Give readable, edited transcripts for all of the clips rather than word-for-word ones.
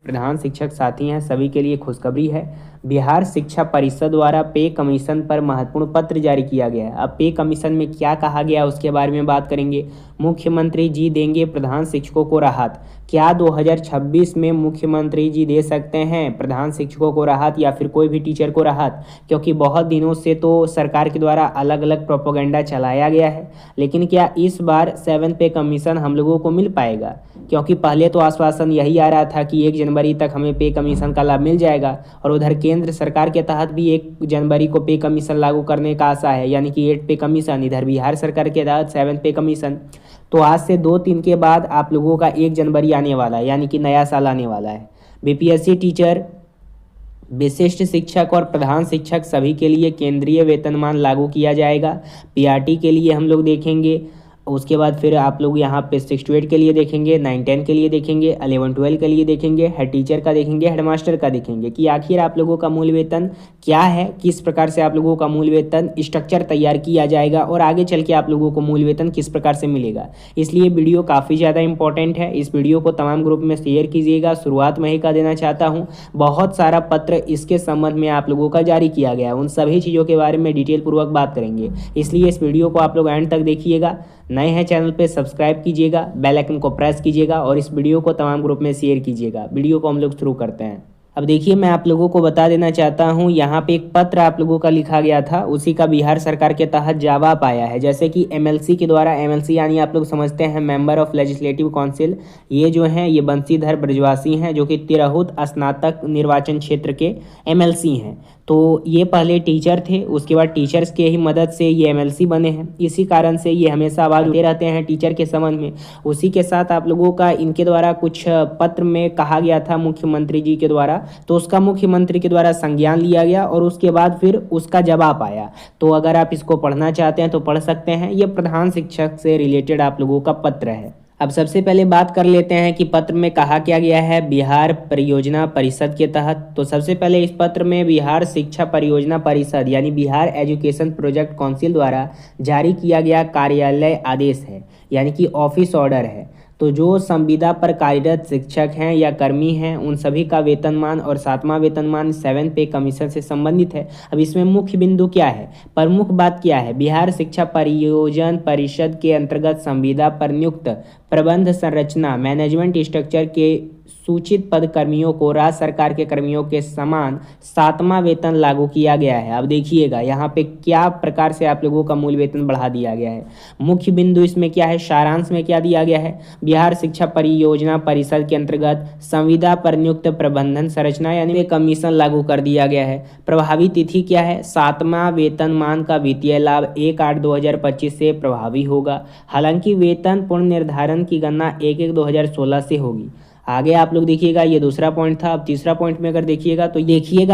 प्रधान शिक्षक साथी हैं सभी के लिए खुशखबरी है। बिहार शिक्षा परिषद द्वारा पे कमीशन पर महत्वपूर्ण पत्र जारी किया गया है। अब पे कमीशन में क्या कहा गया उसके बारे में बात करेंगे। मुख्यमंत्री जी देंगे प्रधान शिक्षकों को राहत। क्या 2026 में मुख्यमंत्री जी दे सकते हैं प्रधान शिक्षकों को राहत या फिर कोई भी टीचर को राहत? क्योंकि बहुत दिनों से तो सरकार के द्वारा अलग अलग प्रोपोगंडा चलाया गया है, लेकिन क्या इस बार 7 पे कमीशन हम लोगों को मिल पाएगा? क्योंकि पहले तो आश्वासन यही आ रहा था कि 1 जनवरी तक हमें पे कमीशन का लाभ मिल जाएगा, और उधर केंद्र सरकार के तहत भी 1 जनवरी को पे कमीशन लागू करने का आशा है, यानी कि 8 पे कमीशन। इधर बिहार सरकार के तहत 7 पे कमीशन। तो आज से 2-3 के बाद आप लोगों का 1 जनवरी आने वाला है, यानी कि नया साल आने वाला है। बीपीएससी टीचर, विशिष्ट शिक्षक और प्रधान शिक्षक सभी के लिए केंद्रीय वेतनमान लागू किया जाएगा। पीआरटी के लिए हम लोग देखेंगे, उसके बाद फिर आप लोग यहाँ पे 6 to 8 के लिए देखेंगे, 9-10 के लिए देखेंगे, 11-12 के लिए देखेंगे, हेड टीचर का देखेंगे, हेडमास्टर का देखेंगे कि आखिर आप लोगों का मूल वेतन क्या है, किस प्रकार से आप लोगों का मूल वेतन स्ट्रक्चर तैयार किया जाएगा और आगे चल के आप लोगों को मूल वेतन किस प्रकार से मिलेगा। इसलिए वीडियो काफ़ी ज़्यादा इंपॉर्टेंट है। इस वीडियो को तमाम ग्रुप में शेयर कीजिएगा। शुरुआत में ही कह देना चाहता हूँ, बहुत सारा पत्र इसके संबंध में आप लोगों का जारी किया गया है। उन सभी चीज़ों के बारे में डिटेल पूर्वक बात करेंगे, इसलिए इस वीडियो को आप लोग एंड तक देखिएगा। नए हैं चैनल पे सब्सक्राइब कीजिएगा, बेल आइकन को प्रेस कीजिएगा और इस वीडियो को तमाम ग्रुप में शेयर कीजिएगा। वीडियो को हम लोग शुरू करते हैं। अब देखिए, मैं आप लोगों को बता देना चाहता हूं, यहाँ पे एक पत्र आप लोगों का लिखा गया था, उसी का बिहार सरकार के तहत जवाब आया है। जैसे कि एमएलसी के द्वारा, एमएलसी यानी आप लोग समझते हैं मेंबर ऑफ लेजिस्लेटिव काउंसिल, ये जो हैं ये बंशीधर ब्रजवासी हैं जो कि तिरहुत स्नातक निर्वाचन क्षेत्र के एमएलसी हैं। तो ये पहले टीचर थे, उसके बाद टीचर्स के ही मदद से ये एमएलसी बने हैं। इसी कारण से ये हमेशा आवाज़ उठाते रहते हैं टीचर के संबंध में। उसी के साथ आप लोगों का इनके द्वारा कुछ पत्र में कहा गया था मुख्यमंत्री जी के द्वारा, तो उसका मुख्यमंत्री के द्वारा संज्ञान लिया गया और उसके बाद फिर उसका जवाब आया। तो अगर आप इसको पढ़ना चाहते हैं तो पढ़ सकते हैं। ये प्रधान शिक्षक से रिलेटेड आप लोगों का पत्र है। अब सबसे पहले बात कर लेते हैं कि पत्र में कहा क्या गया है बिहार परियोजना परिषद के तहत। तो सबसे पहले इस पत्र में बिहार शिक्षा परियोजना परिषद यानी बिहार एजुकेशन प्रोजेक्ट काउंसिल द्वारा जारी किया गया कार्यालय आदेश है, यानी कि ऑफिस ऑर्डर है। तो जो संविदा पर कार्यरत शिक्षक हैं या कर्मी हैं उन सभी का वेतनमान और 7वां वेतनमान 7 पे कमीशन से संबंधित है। अब इसमें मुख्य बिंदु क्या है, प्रमुख बात क्या है? बिहार शिक्षा परियोजना परिषद के अंतर्गत संविदा पर नियुक्त प्रबंध संरचना मैनेजमेंट स्ट्रक्चर के सूचित पद कर्मियों को राज्य सरकार के कर्मियों के समान 7वां वेतन लागू किया गया है। अब देखिएगा यहाँ पे क्या प्रकार से आप लोगों का मूल वेतन बढ़ा दिया गया है। मुख्य बिंदु इसमें क्या है, सारांश में क्या दिया गया है? बिहार शिक्षा परियोजना परिषद के अंतर्गत संविदा पर नियुक्त प्रबंधन संरचना यानी कमीशन लागू कर दिया गया है। प्रभावी तिथि क्या है? 7वां वेतनमान का वित्तीय लाभ 1/8/2025 से प्रभावी होगा। हालांकि वेतन पुनर्निर्धारण की गणना 1/1/2016 से होगी। आगे आप लोग देखिएगा, ये दूसरा पॉइंट था। अब तीसरा पॉइंट में अगर देखिएगा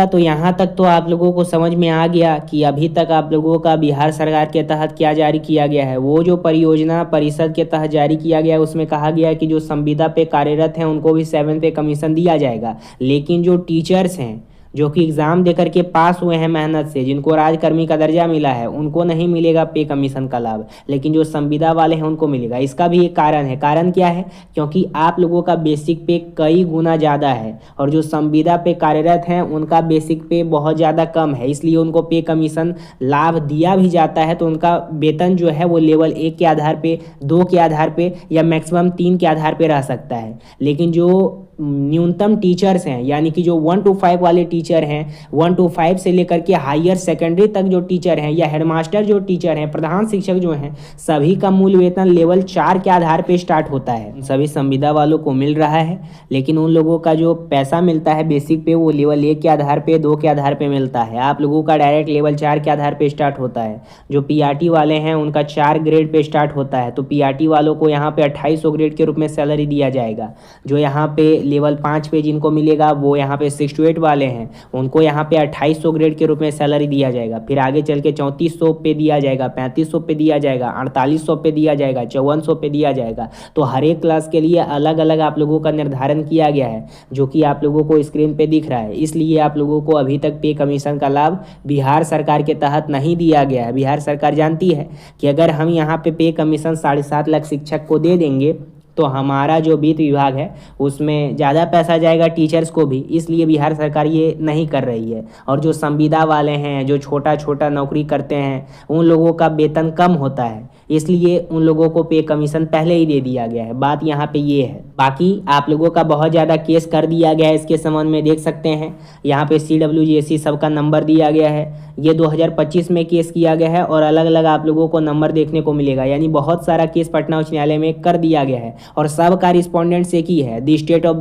तो यहाँ तक तो आप लोगों को समझ में आ गया कि अभी तक आप लोगों का बिहार सरकार के तहत क्या जारी किया गया है। वो जो परियोजना परिषद के तहत जारी किया गया है उसमें कहा गया है कि जो संविदा पे कार्यरत हैं उनको भी 7 पे कमीशन दिया जाएगा, लेकिन जो टीचर्स हैं जो कि एग्ज़ाम देकर के पास हुए हैं मेहनत से, जिनको राजकर्मी का दर्जा मिला है, उनको नहीं मिलेगा पे कमीशन का लाभ, लेकिन जो संविदा वाले हैं उनको मिलेगा। इसका भी एक कारण है। कारण क्या है? क्योंकि आप लोगों का बेसिक पे कई गुना ज़्यादा है और जो संविदा पे कार्यरत हैं उनका बेसिक पे बहुत ज़्यादा कम है, इसलिए उनको पे कमीशन लाभ दिया भी जाता है। तो उनका वेतन जो है वो लेवल 1 के आधार पे, 2 के आधार पे या मैक्सिमम 3 के आधार पे रह सकता है। लेकिन जो न्यूनतम टीचर्स हैं यानी कि जो 1 to 5 वाले टीचर हैं, 1 to 5 से लेकर के हायर सेकेंडरी तक जो टीचर हैं या हेडमास्टर जो टीचर हैं, प्रधान शिक्षक जो हैं, सभी का मूल वेतन लेवल 4 के आधार पे स्टार्ट होता है। सभी संविदा वालों को मिल रहा है, लेकिन उन लोगों का जो पैसा मिलता है बेसिक पे वो लेवल 1 के आधार पे, 2 के आधार पे मिलता है। आप लोगों का डायरेक्ट लेवल 4 के आधार पे स्टार्ट होता है। जो पीआरटी वाले हैं उनका 4 ग्रेड पे स्टार्ट होता है। तो पीआरटी वालों को यहाँ पे 2800 ग्रेड के रूप में सैलरी दिया जाएगा। जो यहाँ पे लेवल 5 पे जिनको मिलेगा वो यहाँ पे 6 to 8 वाले हैं, उनको यहाँ पे 2800 ग्रेड के रूप में सैलरी दिया जाएगा। फिर आगे चल के 3400 पे दिया जाएगा, 3500 पे दिया जाएगा, 4800 पे दिया जाएगा, 5400 पे दिया जाएगा। तो हर एक क्लास के लिए अलग अलग आप लोगों का निर्धारण किया गया है, जो कि आप लोगों को स्क्रीन पे दिख रहा है। इसलिए आप लोगों को अभी तक पे कमीशन का लाभ बिहार सरकार के तहत नहीं दिया गया है। बिहार सरकार जानती है कि अगर हम यहाँ पे कमीशन 7.5 लाख शिक्षक को दे देंगे तो हमारा जो वित्त विभाग है उसमें ज़्यादा पैसा जाएगा टीचर्स को भी, इसलिए बिहार सरकार ये नहीं कर रही है। और जो संविदा वाले हैं, जो छोटा छोटा नौकरी करते हैं, उन लोगों का वेतन कम होता है, इसलिए उन लोगों को पे कमीशन पहले ही दे दिया गया है। बात यहाँ पे ये है। बाकी आप लोगों का बहुत ज़्यादा केस कर दिया गया है इसके संबंध में, देख सकते हैं यहाँ पे CWJC सबका नंबर दिया गया है। ये 2025 में केस किया गया है और अलग अलग आप लोगों को नंबर देखने को मिलेगा, यानी बहुत सारा केस पटना उच्च न्यायालय में कर दिया गया है और सब का रिस्पोंडेंट से की है, the state of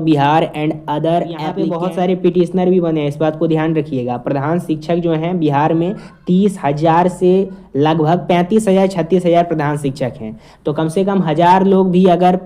Bihar and other. यहाँ पे बहुत सारे पिटिशनर भी बने हैं, इस बात को ध्यान रखिएगा। प्रधान शिक्षक जो हैं बिहार में 30,000 से लगभग 35,000 36,000 प्रधान शिक्षक हैं। तो कम से कम 1000 लोग भी अगर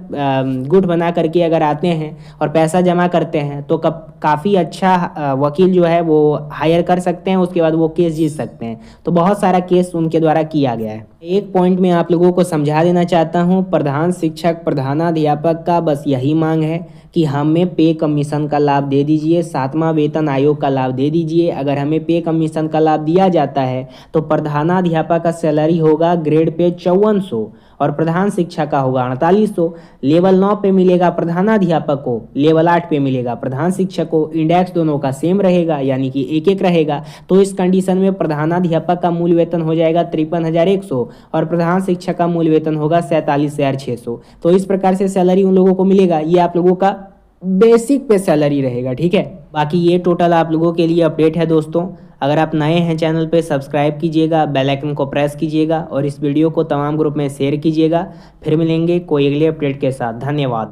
गुट बना करके अगर आते हैं और पैसा जमा करते हैं तो काफ़ी अच्छा वकील जो है वो हायर कर सकते हैं, उसके बाद वो केस जीत सकते हैं। तो बहुत सारा केस उनके द्वारा किया गया है। एक पॉइंट में आप लोगों को समझा देना चाहता हूँ, प्रधान शिक्षक प्रधानाध्यापक का बस यही मांग है कि हमें पे कमीशन का लाभ दे दीजिए, 7वां वेतन आयोग का लाभ दे दीजिए। अगर हमें पे कमीशन का लाभ दिया जाता है तो प्रधानाध्यापक का सैलरी होगा ग्रेड पे 5400 और प्रधान शिक्षा का होगा 4800। लेवल 9 पे मिलेगा प्रधानाध्यापक को, लेवल 8 पे मिलेगा प्रधान शिक्षक को। इंडेक्स दोनों का सेम रहेगा, यानी कि एक एक रहेगा। तो इस कंडीशन में प्रधानाध्यापक का मूल वेतन हो जाएगा 53,100 और प्रधान शिक्षक का मूल वेतन होगा 47,600। तो इस प्रकार से सैलरी उन लोगों को मिलेगा। ये आप लोगों का बेसिक पे सैलरी रहेगा, ठीक है। बाकी ये टोटल आप लोगों के लिए अपडेट है दोस्तों। अगर आप नए हैं चैनल पे सब्सक्राइब कीजिएगा, बेल आइकन को प्रेस कीजिएगा और इस वीडियो को तमाम ग्रुप में शेयर कीजिएगा। फिर मिलेंगे कोई अगले अपडेट के साथ। धन्यवाद।